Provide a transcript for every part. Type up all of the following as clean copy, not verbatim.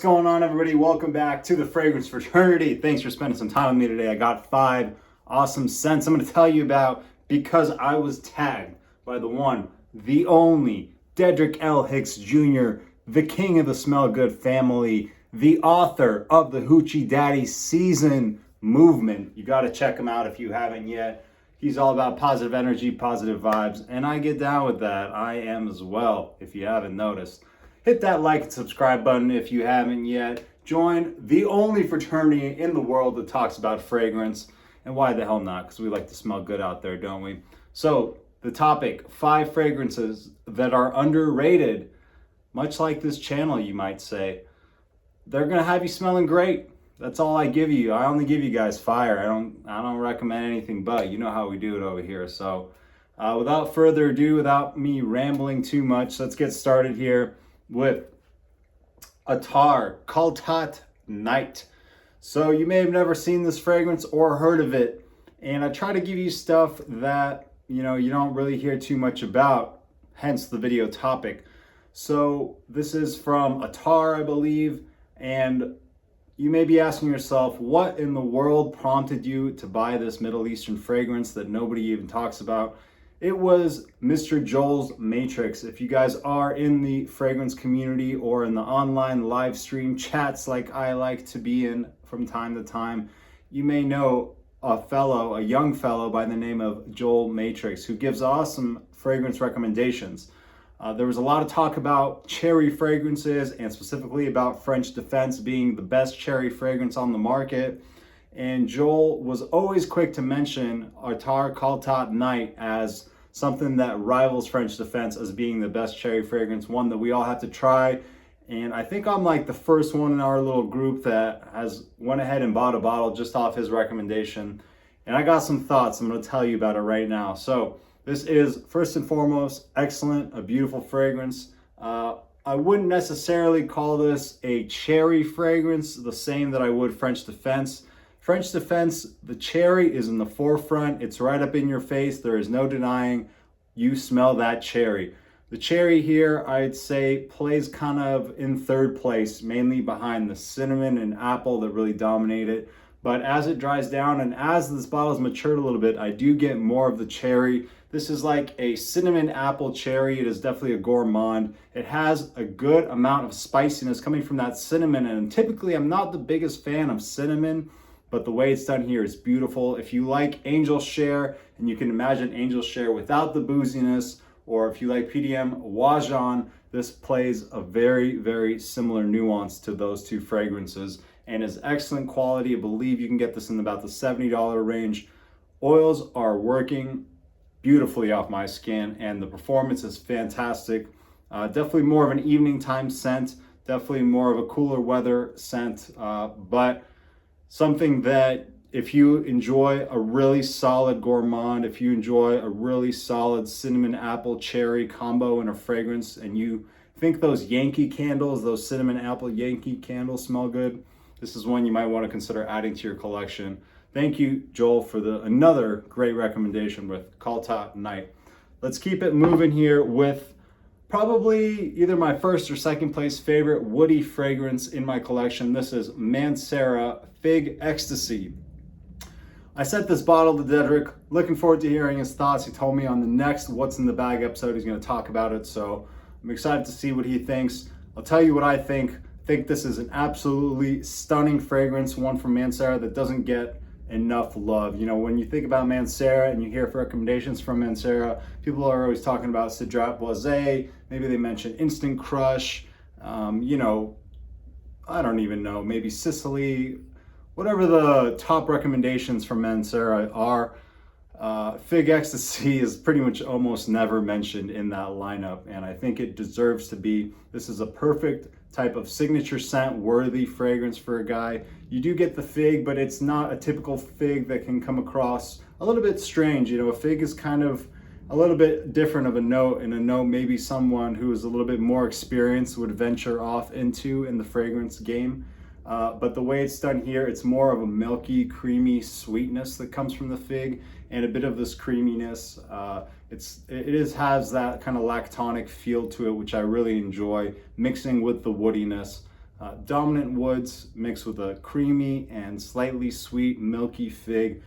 What's going on, everybody? Welcome back to the Fragrance Fraternity. Thanks for spending some time with me today. I got 5 awesome scents I'm going to tell you about because I was tagged by the one, the only, Dedrick L. Hicks Jr., the king of the Smell Good family, the author of the Hoochie Daddy Season movement. You got to check him out if you haven't yet. He's all about positive energy, positive vibes, and I get down with that. I am as well, if you haven't noticed. Hit that like and subscribe button if you haven't yet. Join the only fraternity in the world that talks about fragrance. And why the hell not? Because we like to smell good out there, don't we? So, the topic, 5 fragrances that are underrated, much like this channel, you might say. They're going to have you smelling great. That's all I give you. I only give you guys fire. I don't recommend anything but. You know how we do it over here. So, without further ado, without me rambling too much, let's get started here with Attar Khaltat Night. So you may have never seen this fragrance or heard of it, and I try to give you stuff that you don't really hear too much about, hence the video topic. So this is from Attar, I believe, and you may be asking yourself, what in the world prompted you to buy this Middle Eastern fragrance that nobody even talks about? It was Mr. Joel's Matrix. If you guys are in the fragrance community or in the online live stream chats like I like to be in from time to time, you may know a young fellow by the name of Joel Matrix, who gives awesome fragrance recommendations. There was a lot of talk about cherry fragrances and specifically about French Defense being the best cherry fragrance on the market. And Joel was always quick to mention Attar Khaltat Night as something that rivals French Defense as being the best cherry fragrance, one that we all have to try. And I think I'm like the first one in our little group that has went ahead and bought a bottle just off his recommendation. And I got some thoughts. I'm going to tell you about it right now. So this is, first and foremost, excellent, a beautiful fragrance. I wouldn't necessarily call this a cherry fragrance, the same that I would French Defense. French Defense, the cherry is in the forefront. It's right up in your face. There is no denying you smell that cherry. The cherry here, I'd say, plays kind of in third place, mainly behind the cinnamon and apple that really dominate it. But as it dries down and as this bottle's matured a little bit, I do get more of the cherry. This is like a cinnamon apple cherry. It is definitely a gourmand. It has a good amount of spiciness coming from that cinnamon. And typically, I'm not the biggest fan of cinnamon, but the way it's done here is beautiful. If you like Angel Share, and you can imagine Angel Share without the booziness, or if you like PDM Wajan, this plays a very, very similar nuance to those two fragrances and is excellent quality. I believe you can get this in about the $70 range. Oils are working beautifully off my skin, and the performance is fantastic. Definitely more of an evening time scent, definitely more of a cooler weather scent, but something that if you enjoy a really solid gourmand, if you enjoy a really solid cinnamon apple cherry combo in a fragrance, and you think those Yankee candles, those cinnamon apple Yankee candles smell good, this is one you might want to consider adding to your collection. Thank you, Joel, for another great recommendation with Khaltat Night. Let's keep it moving here with probably either my first or second place favorite woody fragrance in my collection. This is Mancera Fig Extasy. I sent this bottle to Dedrick, looking forward to hearing his thoughts. He told me on the next What's in the Bag episode he's going to talk about it, so I'm excited to see what he thinks. I'll tell you what I think. I think this is an absolutely stunning fragrance, one from Mancera that doesn't get enough love. You know, when you think about Mancera and you hear recommendations from Mancera, people are always talking about Cedrat Boisé, maybe they mention Instant Crush, I don't even know, maybe Sicily, whatever the top recommendations from Mancera are. Fig Extasy is pretty much almost never mentioned in that lineup, and I think it deserves to be. This is a perfect type of signature scent worthy fragrance for a guy. You do get the fig, but it's not a typical fig that can come across a little bit strange. You know, a fig is kind of a little bit different of a note, and a note maybe someone who is a little bit more experienced would venture off into in the fragrance game. But the way it's done here, it's more of a milky, creamy sweetness that comes from the fig, and a bit of this creaminess. It has that kind of lactonic feel to it, which I really enjoy, mixing with the woodiness. Dominant woods mixed with a creamy and slightly sweet milky fig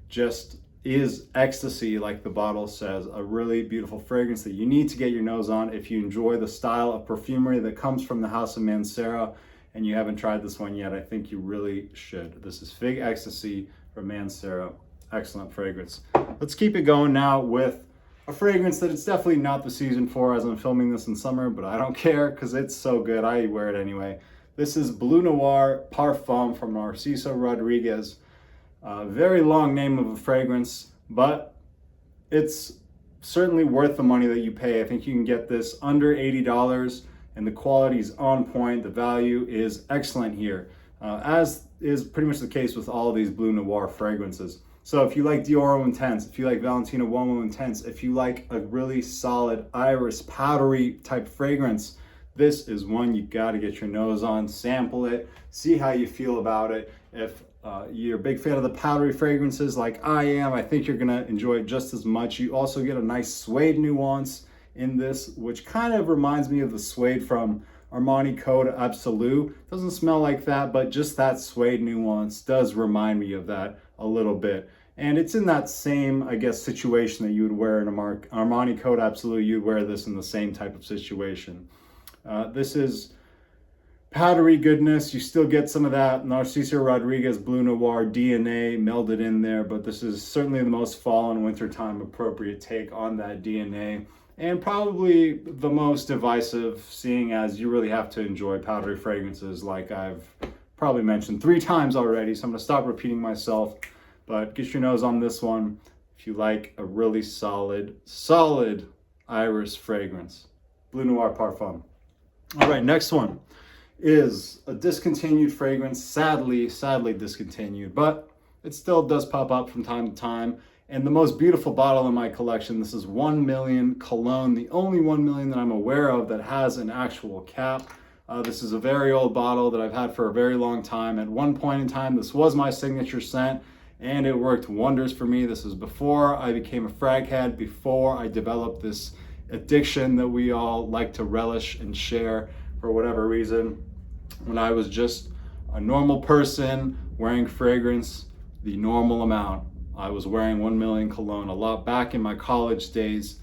just is ecstasy, like the bottle says. A really beautiful fragrance that you need to get your nose on if you enjoy the style of perfumery that comes from the house of Mancera and you haven't tried this one yet. I think you really should. This is Fig Extasy from Mancera. Excellent fragrance. Let's keep it going now with a fragrance that it's definitely not the season for, as I'm filming this in summer, but I don't care because it's so good. I wear it anyway. This is Bleu Noir Parfum from Narcisso Rodriguez. Very long name of a fragrance, but it's certainly worth the money that you pay. I think you can get this under $80 and the quality is on point. The value is excellent here, as is pretty much the case with all of these Bleu Noir fragrances. So if you like Dior Intense, if you like Valentino Uomo Intense, if you like a really solid iris powdery type fragrance, this is one you got to get your nose on, sample it, see how you feel about it. If you're a big fan of the powdery fragrances like I am, I think you're gonna enjoy it just as much. You also get a nice suede nuance in this, which kind of reminds me of the suede from Armani Code Absolute. Doesn't smell like that, but just that suede nuance does remind me of that a little bit. And it's in that same, I guess, situation that you would wear in Armani Code Absolute. You'd wear this in the same type of situation. This is powdery goodness. You still get some of that Narciso Rodriguez Bleu Noir DNA melded in there, but this is certainly the most fall and wintertime appropriate take on that DNA, and probably the most divisive, seeing as you really have to enjoy powdery fragrances like I've probably mentioned 3 times already, so I'm going to stop repeating myself, but get your nose on this one if you like a really solid iris fragrance. Bleu Noir Parfum. All right, next one is a discontinued fragrance, sadly discontinued, but it still does pop up from time to time. And the most beautiful bottle in my collection, this is 1 Million Cologne, the only 1 million that I'm aware of that has an actual cap. This is a very old bottle that I've had for a very long time. At one point in time, this was my signature scent, and it worked wonders for me. This was before I became a frag head, before I developed this addiction that we all like to relish and share for whatever reason. When I was just a normal person wearing fragrance, the normal amount, I was wearing 1 Million Cologne a lot back in my college days.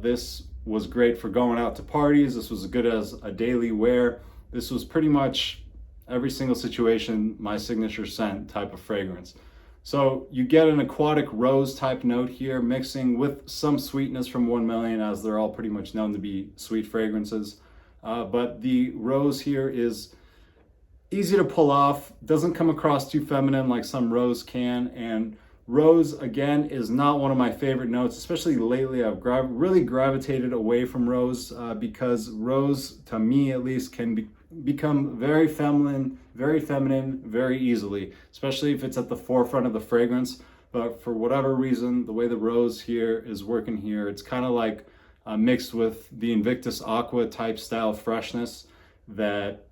This was great for going out to parties. This was as good as a daily wear. This was pretty much every single situation, my signature scent type of fragrance. So you get an aquatic rose type note here, mixing with some sweetness from 1 Million, as they're all pretty much known to be sweet fragrances. But the rose here is easy to pull off, doesn't come across too feminine like some rose can. And rose, again, is not one of my favorite notes, especially lately. I've really gravitated away from rose because rose, to me at least, can become very feminine very easily, especially if it's at the forefront of the fragrance. But for whatever reason, the way the rose here is working here, it's kind of like mixed with the Invictus Aqua type style freshness, that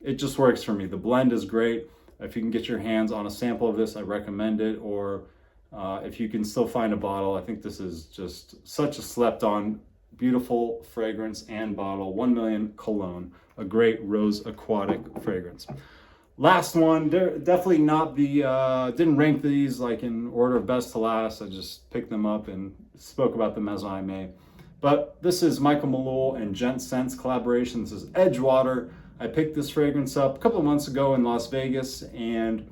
it just works for me. The blend is great. If you can get your hands on a sample of this, I recommend it. Or if you can still find a bottle, I think this is just such a slept on, beautiful fragrance and bottle. 1 Million Cologne, a great rose aquatic fragrance. Last one, definitely not the, didn't rank these like in order of best to last. I just picked them up and spoke about them as I may. But this is Michael Malul and Gent Scents collaboration. This is Edgewater. I picked this fragrance up a couple of months ago in Las Vegas, and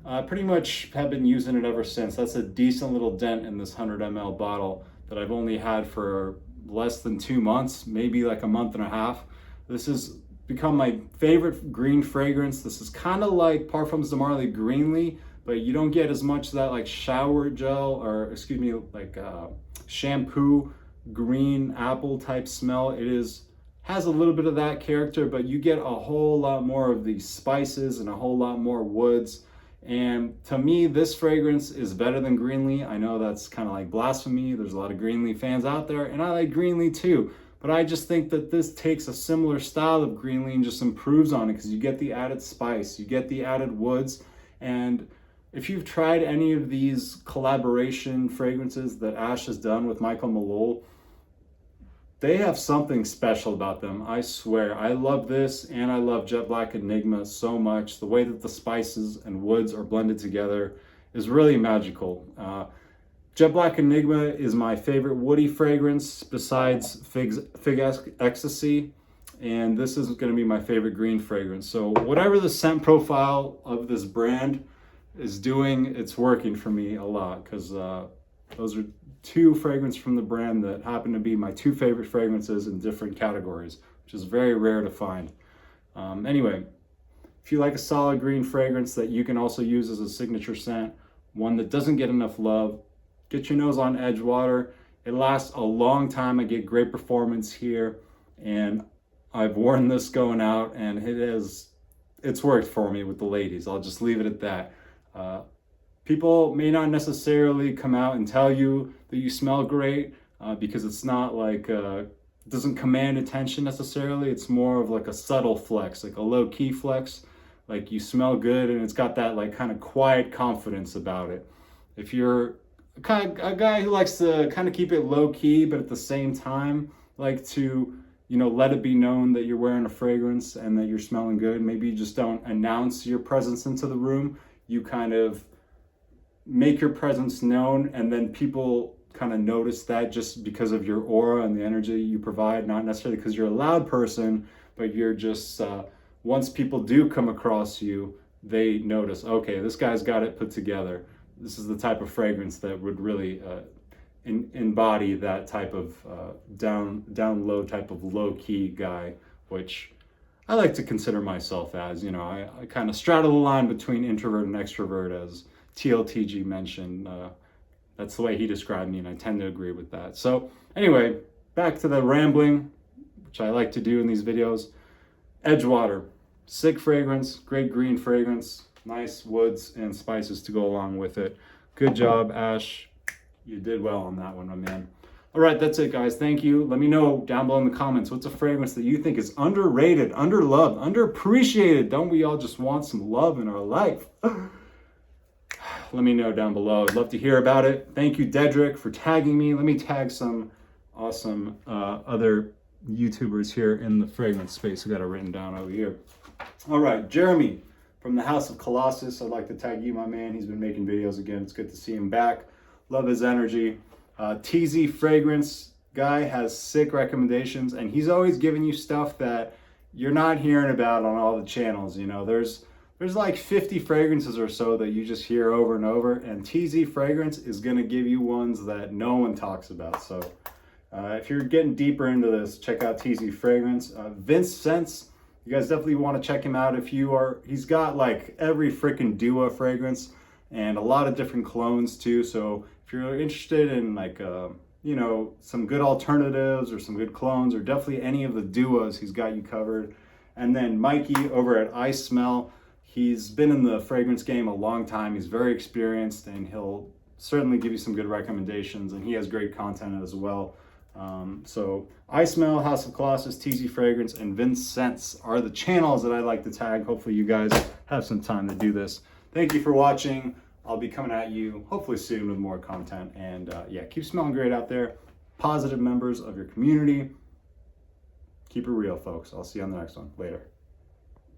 I pretty much have been using it ever since. That's a decent little dent in this 100 ml bottle that I've only had for less than 2 months, maybe like a month and a half. This has become my favorite green fragrance. This is kind of like Parfums de Marly Greenly, but you don't get as much of that like shower gel, or excuse me, like shampoo green apple type smell. Has a little bit of that character, but you get a whole lot more of the spices and a whole lot more woods. And to me, this fragrance is better than Greenly. I know that's kind of like blasphemy. There's a lot of Greenly fans out there, and I like Greenly too. But I just think that this takes a similar style of Greenly and just improves on it, because you get the added spice, you get the added woods. And if you've tried any of these collaboration fragrances that Ash has done with Michael Malul, they have something special about them. I swear. I love this, and I love Jet Black Enigma so much. The way that the spices and woods are blended together is really magical. Jet Black Enigma is my favorite woody fragrance besides Fig Extasy, and this is going to be my favorite green fragrance. So whatever the scent profile of this brand is doing, it's working for me a lot, because those are two fragrances from the brand that happen to be my two favorite fragrances in different categories, which is very rare to find. Anyway, if you like a solid green fragrance that you can also use as a signature scent, one that doesn't get enough love, get your nose on Edgewater. It lasts a long time. I get great performance here, and I've worn this going out, and it's worked for me with the ladies. I'll just leave it at that. People may not necessarily come out and tell you that you smell great, because it's not like, it doesn't command attention necessarily. It's more of like a subtle flex, like a low-key flex. Like, you smell good, and it's got that like kind of quiet confidence about it. If you're a guy who likes to kind of keep it low-key, but at the same time like to, you know, let it be known that you're wearing a fragrance and that you're smelling good, maybe you just don't announce your presence into the room. You kind of make your presence known, and then people kind of notice that just because of your aura and the energy you provide, not necessarily because you're a loud person, but you're just, once people do come across you, they notice, okay, this guy's got it put together. This is the type of fragrance that would really embody that type of down low type of low-key guy, which I like to consider myself as. You know, I kind of straddle the line between introvert and extrovert, as TLTG mentioned. That's the way he described me, and I tend to agree with that. So anyway, back to the rambling, which I like to do in these videos. Edgewater, sick fragrance, great green fragrance, nice woods and spices to go along with it. Good job, Ash. You did well on that one, my man. All right, that's it, guys. Thank you. Let me know down below in the comments, what's a fragrance that you think is underrated, underloved, underappreciated? Don't we all just want some love in our life? Let me know down below. I'd love to hear about it. Thank you, Dedrick, for tagging me. Let me tag some awesome other YouTubers here in the fragrance space. I got it written down over here. All right, Jeremy from the House of Colossus. I'd like to tag you, my man. He's been making videos again. It's good to see him back. Love his energy. TZ Fragrance guy has sick recommendations, and he's always giving you stuff that you're not hearing about on all the channels. You know, there's like 50 fragrances or so that you just hear over and over, and TZ Fragrance is going to give you ones that no one talks about. So if you're getting deeper into this, check out TZ Fragrance. Vince Scents, you guys definitely want to check him out. He's got like every freaking duo fragrance and a lot of different clones too. So if you're interested in like, you know, some good alternatives or some good clones, or definitely any of the duos, he's got you covered. And then Mikey over at I Smell. He's been in the fragrance game a long time. He's very experienced, and he'll certainly give you some good recommendations, and he has great content as well. So I Smell, House of Colossus, TZ Fragrance, and Vince Scents are the channels that I like to tag. Hopefully you guys have some time to do this. Thank you for watching. I'll be coming at you hopefully soon with more content. And yeah, keep smelling great out there. Positive members of your community. Keep it real, folks. I'll see you on the next one. Later.